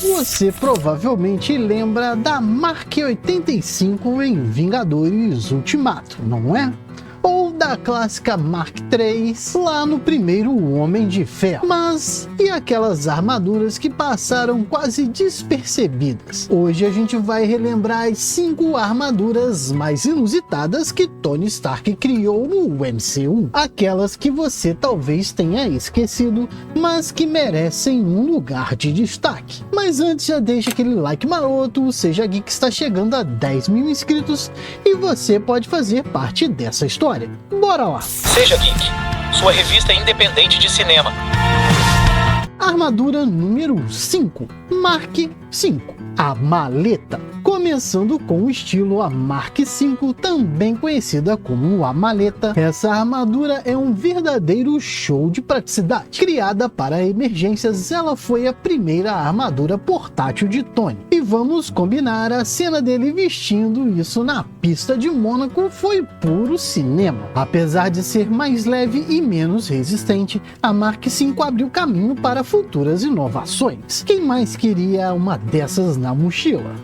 Você provavelmente lembra da Mark 85 em Vingadores Ultimato, não é? Ou da clássica Mark III lá no primeiro Homem de Ferro. Mas e aquelas armaduras que passaram quase despercebidas? Hoje a gente vai relembrar as 5 armaduras mais inusitadas que Tony Stark criou no MCU. Aquelas que você talvez tenha esquecido, mas que merecem um lugar de destaque. Mas antes, já deixa aquele like maroto. O Seja Geek está chegando a 10 mil inscritos e você pode fazer parte dessa história. Bora lá! Seja Geek, sua revista independente de cinema. Armadura número 5, Mark V, a maleta. Começando com o estilo a Mark V, também conhecida como a maleta. Essa armadura é um verdadeiro show de praticidade. Criada para emergências, ela foi a primeira armadura portátil de Tony. E vamos combinar, a cena dele vestindo isso na pista de Mônaco foi puro cinema. Apesar de ser mais leve e menos resistente, a Mark V abriu caminho para futuras inovações. Quem mais queria uma dessas na mochila?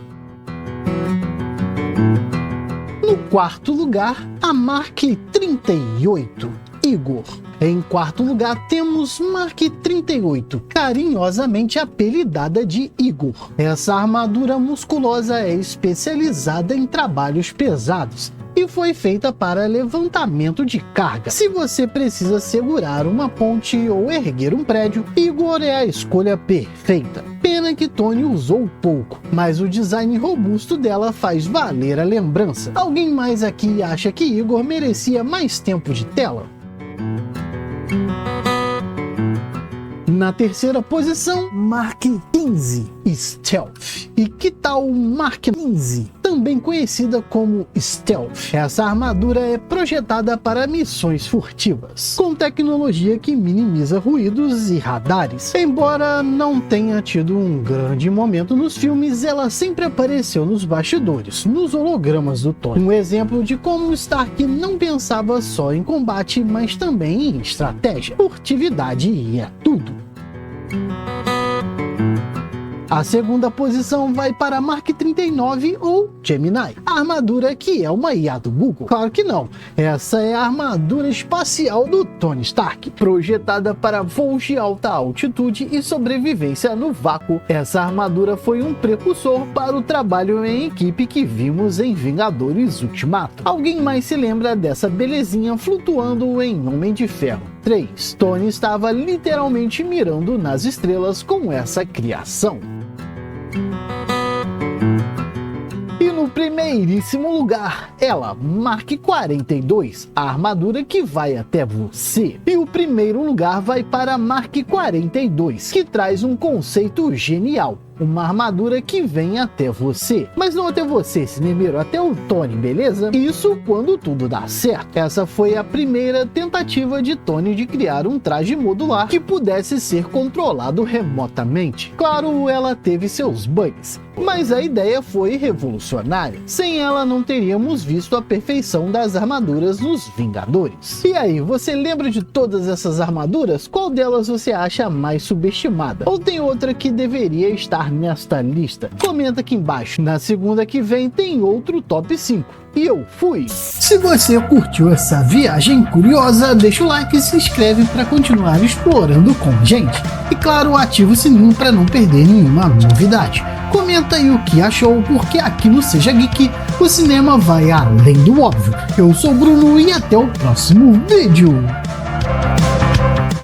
No quarto lugar, a Mark 38, Igor. Em quarto lugar temos Mark 38, carinhosamente apelidada de Igor. Essa armadura musculosa é especializada em trabalhos pesados e foi feita para levantamento de carga. Se você precisa segurar uma ponte ou erguer um prédio, Igor é a escolha perfeita. Pena que Tony usou pouco, mas o design robusto dela faz valer a lembrança. Alguém mais aqui acha que Igor merecia mais tempo de tela? Na terceira posição, Mark XV, Stealth. E que tal Mark XV, também conhecida como Stealth? Essa armadura é projetada para missões furtivas, com tecnologia que minimiza ruídos e radares. Embora não tenha tido um grande momento nos filmes, ela sempre apareceu nos bastidores, nos hologramas do Tony. Um exemplo de como Stark não pensava só em combate, mas também em estratégia, furtividade e tudo. A segunda posição vai para Mark 39 ou Gemini, a armadura que é uma IA do Google. Claro que não, essa é a armadura espacial do Tony Stark, projetada para voos de alta altitude e sobrevivência no vácuo. Essa armadura foi um precursor para o trabalho em equipe que vimos em Vingadores Ultimato. Alguém mais se lembra dessa belezinha flutuando em Homem de Ferro 3? Tony estava literalmente mirando nas estrelas com essa criação. E no primeiríssimo lugar, ela, Mark 42, a armadura que vai até você. E o primeiro lugar vai para Mark 42, que traz um conceito genial. Uma armadura que vem até você. Mas não até você, cinemeiro, até o Tony, beleza? Isso quando tudo dá certo. Essa foi a primeira tentativa de Tony de criar um traje modular que pudesse ser controlado remotamente. Claro, ela teve seus bugs, mas a ideia foi revolucionária. Sem ela não teríamos visto a perfeição das armaduras nos Vingadores. E aí, você lembra de todas essas armaduras? Qual delas você acha mais subestimada? Ou tem outra que deveria estar nesta lista? Comenta aqui embaixo. Na segunda que vem tem outro top 5. E eu fui! Se você curtiu essa viagem curiosa, deixa o like e se inscreve para continuar explorando com a gente. E claro, ativa o sininho para não perder nenhuma novidade. Comenta aí o que achou, porque aqui no Seja Geek, o cinema vai além do óbvio. Eu sou o Bruno e até o próximo vídeo!